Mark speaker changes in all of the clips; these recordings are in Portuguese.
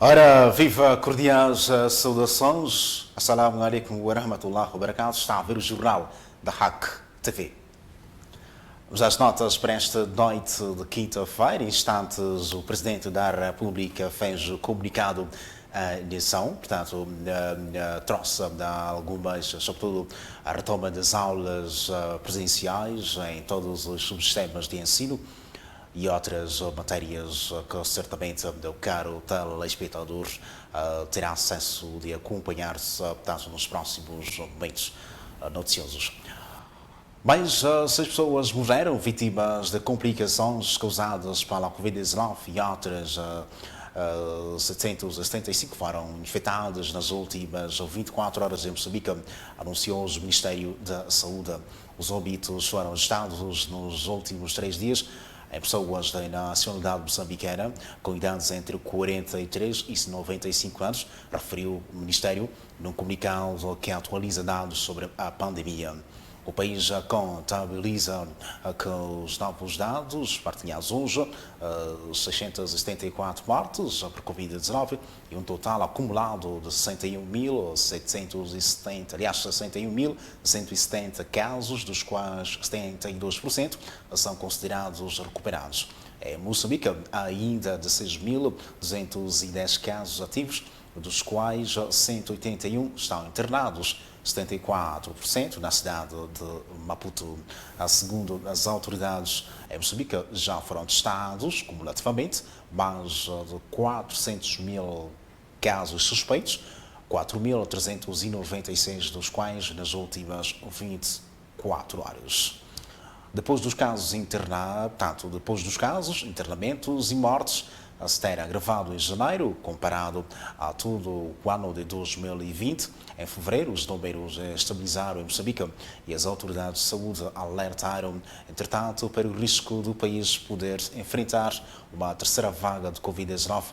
Speaker 1: Ora, viva cordiais saudações. Assalamu alaikum wa rahmatullahi wa barakatuh. Está a ver o jornal da Hack TV. Vamos às notas para esta noite de quinta-feira. Em instantes, o Presidente da República fez o comunicado à eleição, portanto, trouxe algumas, sobretudo, a retoma das aulas presenciais em todos os subsistemas de ensino e outras matérias que certamente o caro telespectador terá acesso de acompanhar-se, portanto, nos próximos momentos noticiosos. Mais 6 pessoas morreram vítimas de complicações causadas pela Covid-19 e outras 775 foram infectadas nas últimas 24 horas em Moçambique, anunciou o Ministério da Saúde. Os óbitos foram registrados nos últimos 3 dias em pessoas da nacionalidade moçambicana com idades entre 43 e 95 anos, referiu o Ministério num comunicado que atualiza dados sobre a pandemia. O país já contabiliza com os novos dados partilhados hoje 674 mortes por Covid-19 e um total acumulado de 61.170 casos, dos quais 72% são considerados recuperados. Em Moçambique, há ainda 16.210 casos ativos, dos quais 181 estão internados, 74% na cidade de Maputo. Segundo as autoridades em Moçambique, já foram testados cumulativamente mais de 400 mil casos suspeitos, 4.396 dos quais nas últimas 24 horas. Depois dos casos, internamentos e mortes se terá agravado em janeiro, comparado a todo o ano de 2020. Em fevereiro, os números estabilizaram em Moçambique e as autoridades de saúde alertaram, entretanto, para o risco do país poder enfrentar uma terceira vaga de Covid-19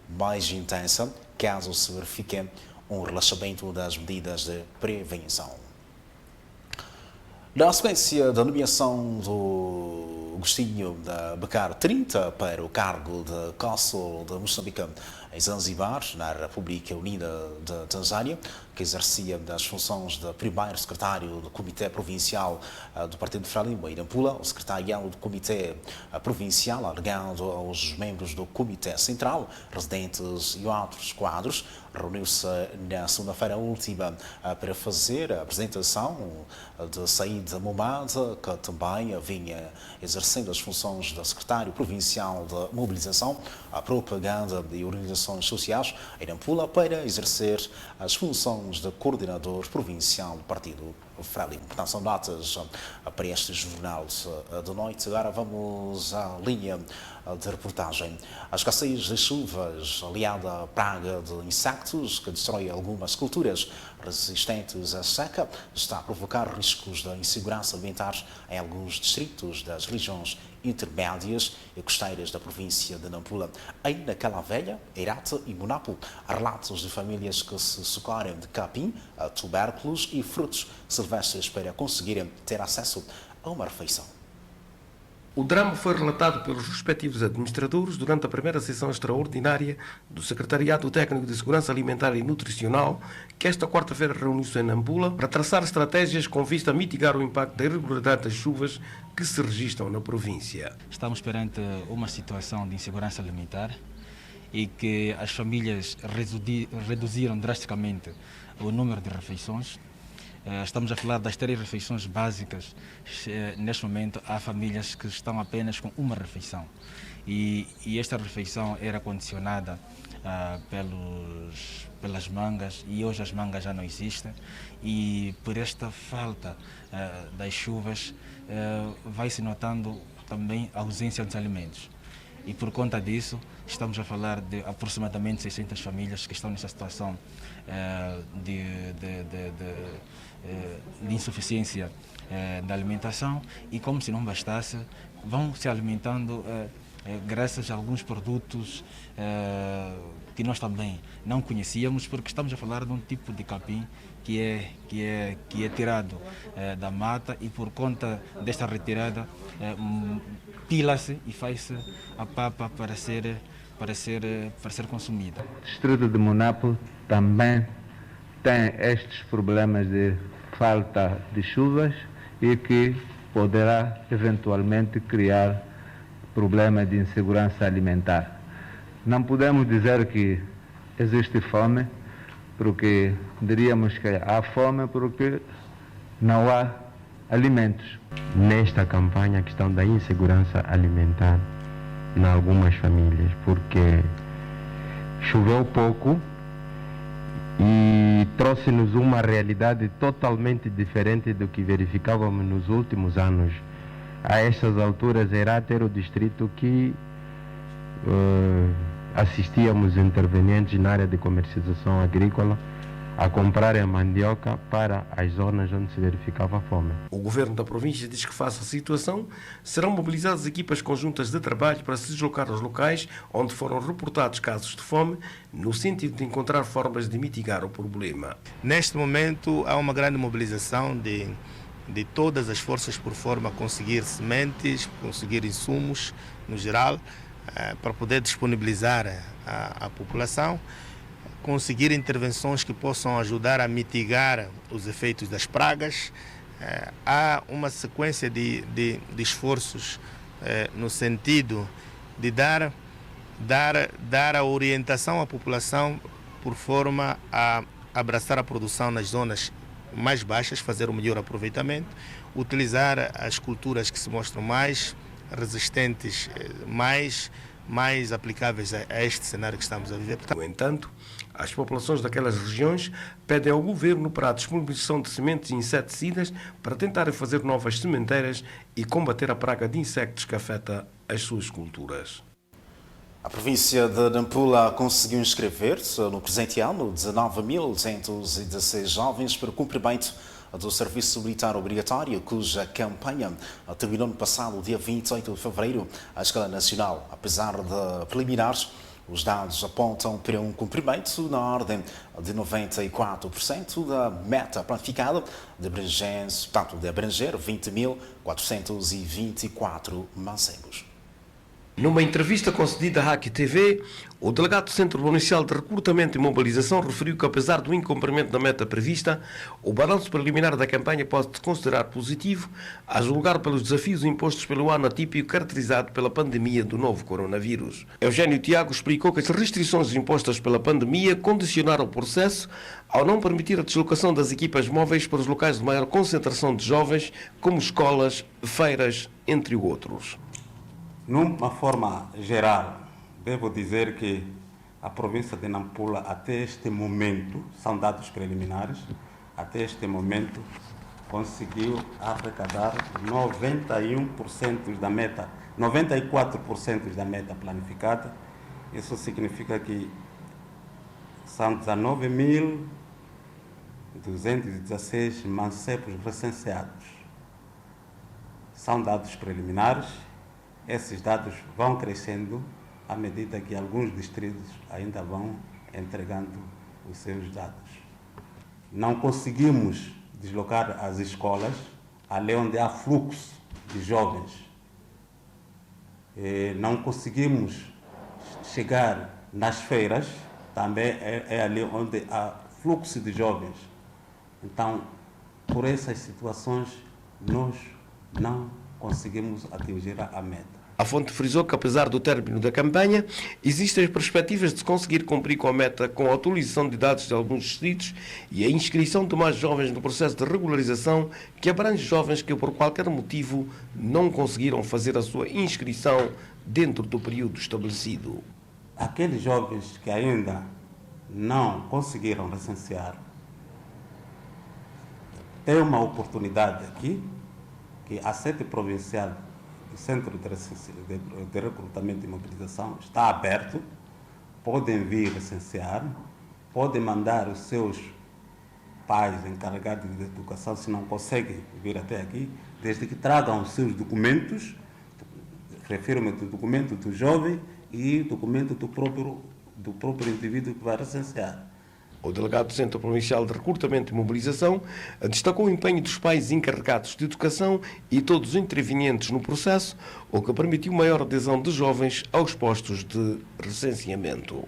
Speaker 1: mais intensa, caso se verifique um relaxamento das medidas de prevenção. Na sequência da nomeação do Agostinho da Becar 30 para o cargo de cônsul de Moçambique em Zanzibar, na República Unida de Tanzânia, que exercia as funções de primeiro secretário do Comitê Provincial do Partido Frelimo e Nampula, o secretariado do Comitê Provincial, alegando aos membros do Comitê Central, residentes e outros quadros, reuniu-se na segunda-feira última para fazer a apresentação de Said Momad, que também vinha exercendo as funções de secretário provincial de mobilização, a propaganda e organizações sociais em Nampula, para exercer as funções de coordenador provincial do Partido Frelimo. Portanto, são notas para este jornal de noite. Agora vamos à linha de reportagem. A escassez de chuvas, aliada à praga de insectos que destrói algumas culturas resistentes à seca, está a provocar riscos de insegurança alimentar em alguns distritos das regiões intermédias e costeiras da província de Nampula. Aí na Cala Velha, Heirate e Monapo, há relatos de famílias que se socorrem de capim, tubérculos e frutos silvestres para conseguirem ter acesso a uma refeição.
Speaker 2: O drama foi relatado pelos respectivos administradores durante a primeira sessão extraordinária do Secretariado Técnico de Segurança Alimentar e Nutricional, que esta quarta-feira reuniu-se em Nampula para traçar estratégias com vista a mitigar o impacto da irregularidade das chuvas que se registram na província.
Speaker 3: Estamos perante uma situação de insegurança alimentar e que as famílias reduziram drasticamente o número de refeições. Estamos a falar das 3 refeições básicas. Neste momento, há famílias que estão apenas com uma refeição. E esta refeição era condicionada pelas mangas, e hoje as mangas já não existem. E por esta falta das chuvas, vai-se notando também a ausência dos alimentos. E por conta disso, estamos a falar de aproximadamente 600 famílias que estão nessa situação de insuficiência da alimentação, e como se não bastasse, vão se alimentando graças a alguns produtos que nós também não conhecíamos, porque estamos a falar de um tipo de capim que é tirado da mata, e por conta desta retirada pila-se e faz-se a papa para ser para ser consumida.
Speaker 4: O distrito de Monapo também tem estes problemas de falta de chuvas e que poderá eventualmente criar problemas de insegurança alimentar. Não podemos dizer que existe fome, porque diríamos que há fome porque não há alimentos.
Speaker 5: Nesta campanha, a questão da insegurança alimentar em algumas famílias, porque choveu pouco e trouxe-nos uma realidade totalmente diferente do que verificávamos nos últimos anos. A estas alturas irá ter o distrito que assistíamos intervenientes na área de comercialização agrícola a comprarem a mandioca para as zonas onde se verificava a fome.
Speaker 2: O governo da província diz que, face à situação, serão mobilizadas equipas conjuntas de trabalho para se deslocar aos locais onde foram reportados casos de fome, no sentido de encontrar formas de mitigar o problema.
Speaker 6: Neste momento, há uma grande mobilização de todas as forças por forma a conseguir sementes, conseguir insumos, no geral, para poder disponibilizar à população, conseguir intervenções que possam ajudar a mitigar os efeitos das pragas. Há uma sequência de esforços no sentido de dar a orientação à população por forma a abraçar a produção nas zonas mais baixas, fazer o melhor aproveitamento, utilizar as culturas que se mostram mais resistentes, mais aplicáveis a este cenário que estamos a viver.
Speaker 2: No entanto, as populações daquelas regiões pedem ao governo para a disponibilização de sementes e inseticidas para tentarem fazer novas sementeiras e combater a praga de insectos que afeta as suas culturas.
Speaker 1: A província de Nampula conseguiu inscrever-se no presente ano 19.216 jovens para o cumprimento do serviço militar obrigatório, cuja campanha terminou no passado dia 28 de fevereiro à escala nacional. Apesar de preliminares, os dados apontam para um cumprimento na ordem de 94% da meta planificada de abranger 20.424 mancebos.
Speaker 2: Numa entrevista concedida à Hack TV, o delegado do Centro Municipal de Recrutamento e Mobilização referiu que, apesar do incumprimento da meta prevista, o balanço preliminar da campanha pode-se considerar positivo, a julgar pelos desafios impostos pelo ano atípico caracterizado pela pandemia do novo coronavírus. Eugênio Tiago explicou que as restrições impostas pela pandemia condicionaram o processo ao não permitir a deslocação das equipas móveis para os locais de maior concentração de jovens, como escolas, feiras, entre outros.
Speaker 7: Numa forma geral, devo dizer que a província de Nampula, até este momento, são dados preliminares, até este momento conseguiu arrecadar 91% da meta, 94% da meta planificada. Isso significa que são 19.216 mancebos recenseados. São dados preliminares. Esses dados vão crescendo à medida que alguns distritos ainda vão entregando os seus dados. Não conseguimos deslocar as escolas ali onde há fluxo de jovens. Não conseguimos chegar nas feiras, também é ali onde há fluxo de jovens. Então, por essas situações, nós não conseguimos atingir a meta.
Speaker 2: A fonte frisou que, apesar do término da campanha, existem perspectivas de se conseguir cumprir com a meta com a atualização de dados de alguns distritos e a inscrição de mais jovens no processo de regularização, que abrange jovens que, por qualquer motivo, não conseguiram fazer a sua inscrição dentro do período estabelecido.
Speaker 7: Aqueles jovens que ainda não conseguiram recensear, têm uma oportunidade aqui, que a sede provincial do Centro de Recrutamento e Mobilização está aberto, podem vir recensear, podem mandar os seus pais encarregados de educação, se não conseguem vir até aqui, desde que tragam os seus documentos, refiro-me do documento do jovem e documento do próprio indivíduo que vai recensear.
Speaker 2: O delegado do Centro Provincial de Recrutamento e Mobilização destacou o empenho dos pais encarregados de educação e todos os intervenientes no processo, o que permitiu maior adesão de jovens aos postos de recenseamento.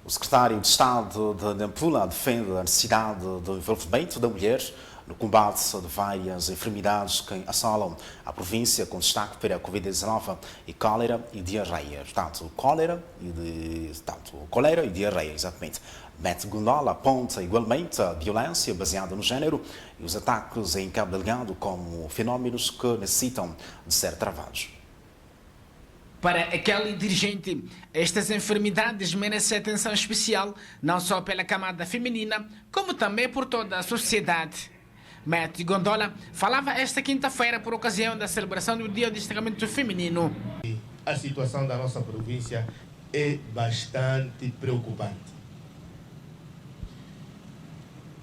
Speaker 1: O secretário de Estado de Nampula defende a necessidade do envolvimento da mulher no combate de várias enfermidades que assolam a província, com destaque para a Covid-19 e cólera e diarreia. Portanto, cólera e diarreia, exatamente. Matt Gondola aponta igualmente a violência baseada no género e os ataques em Cabo Delgado como fenómenos que necessitam de ser travados.
Speaker 8: Para aquele dirigente, estas enfermidades merecem atenção especial, não só pela camada feminina, como também por toda a sociedade. Matt Gondola falava esta quinta-feira por ocasião da celebração do Dia do Destacamento Feminino.
Speaker 6: A situação da nossa província é bastante preocupante.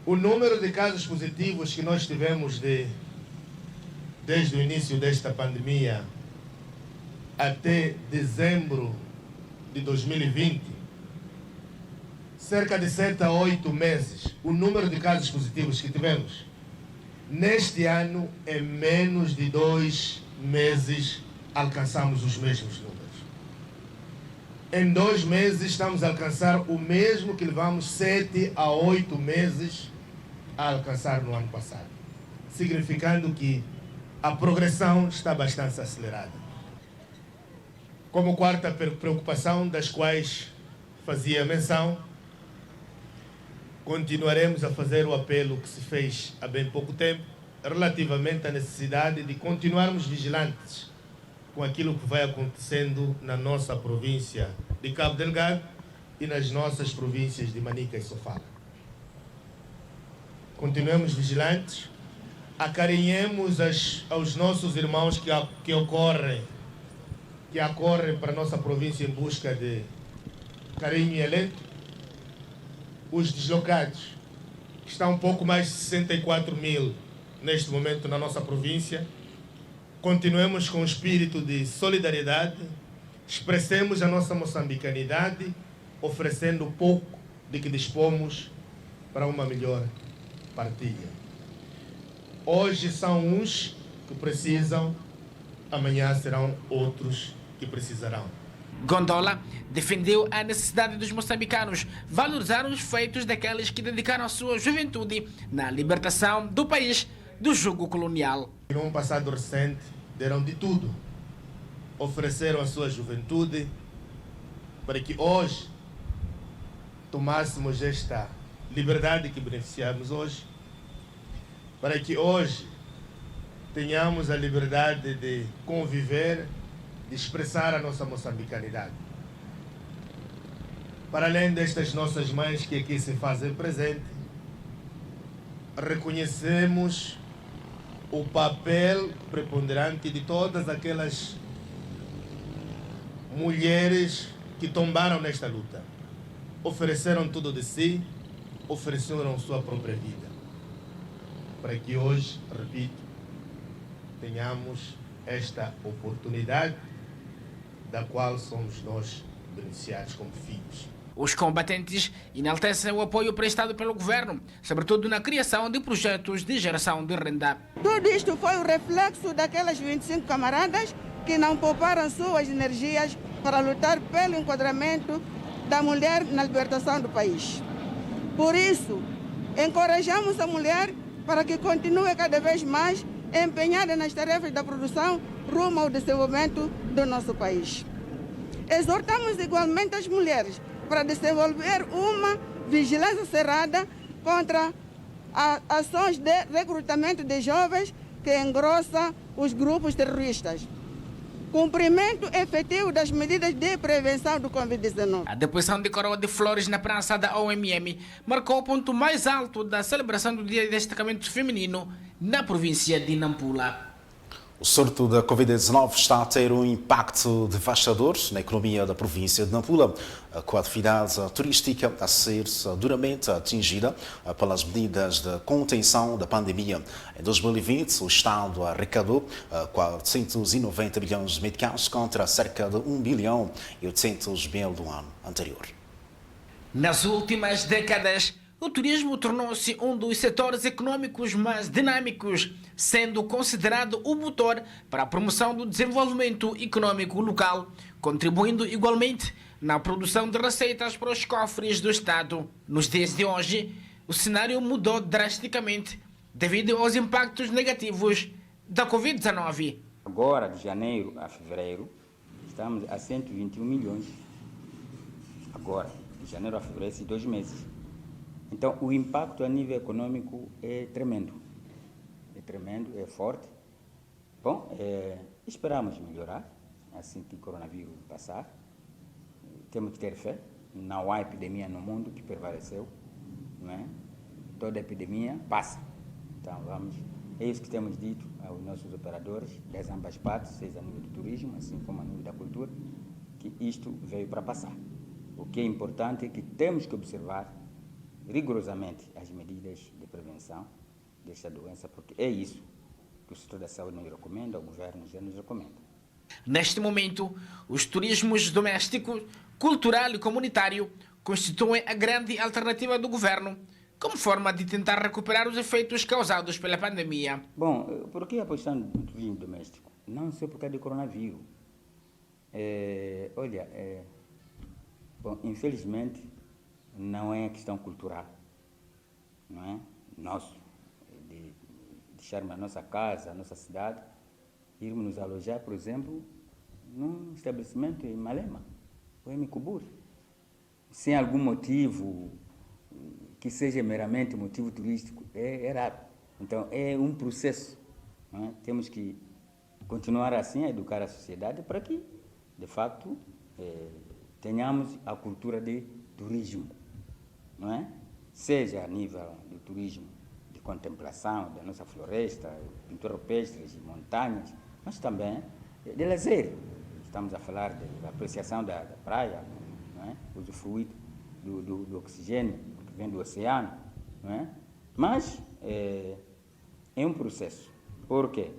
Speaker 6: O número de casos positivos que nós tivemos desde o início desta pandemia até dezembro de 2020, cerca de 7 a 8 meses, o número de casos positivos que tivemos neste ano, em menos de 2 meses, alcançamos os mesmos números. Em 2 meses, estamos a alcançar o mesmo que levamos 7 a 8 meses a alcançar no ano passado, significando que a progressão está bastante acelerada. Como quarta preocupação, das quais fazia menção, continuaremos a fazer o apelo que se fez há bem pouco tempo, relativamente à necessidade de continuarmos vigilantes com aquilo que vai acontecendo na nossa província de Cabo Delgado e nas nossas províncias de Manica e Sofala. Continuemos vigilantes, acarinhemos aos nossos irmãos que acorrem para a nossa província em busca de carinho e alento. Os deslocados, que estão um pouco mais de 64 mil neste momento na nossa província, continuemos com o espírito de solidariedade, expressemos a nossa moçambicanidade, oferecendo o pouco de que dispomos para uma melhor partilha. Hoje são uns que precisam, amanhã serão outros que precisarão.
Speaker 8: Gondola defendeu a necessidade dos moçambicanos valorizar os feitos daqueles que dedicaram a sua juventude na libertação do país do jugo colonial.
Speaker 6: Num passado recente, deram de tudo, ofereceram a sua juventude para que hoje tomássemos esta liberdade que beneficiamos hoje, para que hoje tenhamos a liberdade de conviver, de expressar a nossa moçambicanidade. Para além destas nossas mães que aqui se fazem presente, reconhecemos o papel preponderante de todas aquelas mulheres que tombaram nesta luta, ofereceram tudo de si, ofereceram sua própria vida, para que hoje, repito, tenhamos esta oportunidade da qual somos nós beneficiados como filhos.
Speaker 8: Os combatentes enaltecem o apoio prestado pelo governo, sobretudo na criação de projetos de geração de renda.
Speaker 9: Tudo isto foi o reflexo daquelas 25 camaradas que não pouparam suas energias para lutar pelo enquadramento da mulher na libertação do país. Por isso, encorajamos a mulher para que continue cada vez mais empenhada nas tarefas da produção rumo ao desenvolvimento do nosso país. Exortamos igualmente as mulheres para desenvolver uma vigilância cerrada contra ações de recrutamento de jovens que engrossam os grupos terroristas. Cumprimento efetivo das medidas de prevenção do Covid-19.
Speaker 8: A deposição de coroa de flores na praça da OMM marcou o ponto mais alto da celebração do Dia de Destacamento Feminino na província de Nampula.
Speaker 1: O surto da Covid-19 está a ter um impacto devastador na economia da província de Nampula, com a atividade turística a ser duramente atingida pelas medidas de contenção da pandemia. Em 2020, o Estado arrecadou 490 milhões de meticais contra cerca de 1 bilhão e 800 mil do ano anterior.
Speaker 8: Nas últimas décadas, o turismo tornou-se um dos setores econômicos mais dinâmicos, sendo considerado o motor para a promoção do desenvolvimento econômico local, contribuindo igualmente na produção de receitas para os cofres do Estado. Nos dias de hoje, o cenário mudou drasticamente devido aos impactos negativos da Covid-19.
Speaker 10: Agora, de janeiro a fevereiro, estamos a 121 milhões. Agora, de janeiro a fevereiro, esses 2 meses. Então, o impacto a nível econômico é tremendo. É tremendo, é forte. Bom, esperamos melhorar assim que o coronavírus passar. Temos que ter fé. Não há epidemia no mundo que prevaleceu. Não é? Toda epidemia passa. Então, é isso que temos dito aos nossos operadores, das ambas partes, seja a nível do turismo, assim como a nível da cultura, que isto veio para passar. O que é importante é que temos que observar rigorosamente as medidas de prevenção desta doença, porque é isso que o setor da saúde nos recomenda, o governo já nos recomenda.
Speaker 8: Neste momento, os turismos doméstico, cultural e comunitário constituem a grande alternativa do governo, como forma de tentar recuperar os efeitos causados pela pandemia.
Speaker 10: Bom, por que apostar no turismo doméstico? Não só por causa do coronavírus. Bom, infelizmente, não é questão cultural, não é? Nosso, de deixarmos a nossa casa, a nossa cidade, irmos nos alojar, por exemplo, num estabelecimento em Malema, ou em Micuburi, sem algum motivo que seja meramente motivo turístico, é raro. Então, é um processo. Não é? Temos que continuar assim a educar a sociedade para que, de facto, tenhamos a cultura de turismo, não é? Seja a nível do turismo de contemplação da nossa floresta, pintura rupestre, montanhas, mas também de lazer. Estamos a falar da apreciação da praia, não é? Usufruir do oxigênio que vem do oceano, não é? Mas é um processo, porque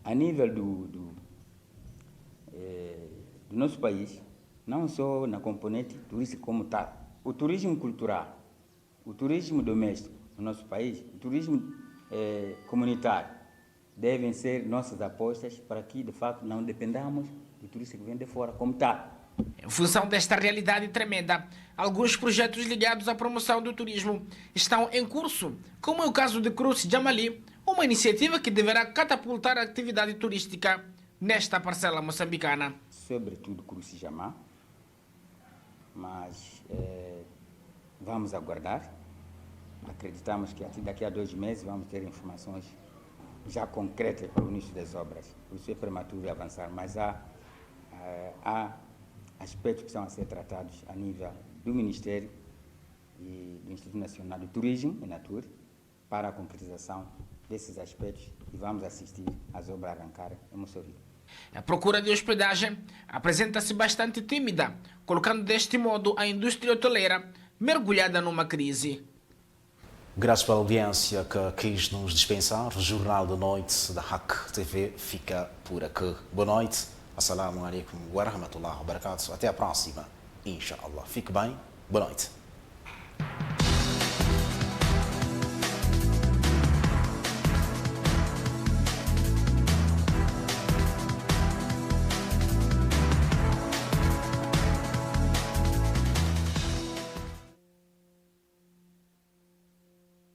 Speaker 10: a nível do nosso país, não só na componente turística como tal, o turismo cultural, o turismo doméstico no nosso país, o turismo comunitário, devem ser nossas apostas para que, de fato, não dependamos do turista que vem de fora como tal.
Speaker 8: Em função desta realidade tremenda, alguns projetos ligados à promoção do turismo estão em curso, como é o caso de Cruz Jamali, uma iniciativa que deverá catapultar a atividade turística nesta parcela moçambicana.
Speaker 10: Sobretudo Cruz Jamali, mas vamos aguardar. Acreditamos que daqui a 2 meses vamos ter informações já concretas para o início das obras. Por isso é prematuro avançar, mas há aspectos que estão a ser tratados a nível do Ministério e do Instituto Nacional do Turismo e Natura para a concretização desses aspectos e vamos assistir às obras arrancarem em Moçambique.
Speaker 8: A procura de hospedagem apresenta-se bastante tímida, colocando deste modo a indústria hoteleira mergulhada numa crise.
Speaker 1: Graças pela audiência que quis nos dispensar, o Jornal da Noite da Hack TV fica por aqui. Boa noite, assalamu alaikum wa rahmatullahi wa barakatuh. Até a próxima, inshallah. Fique bem, boa noite.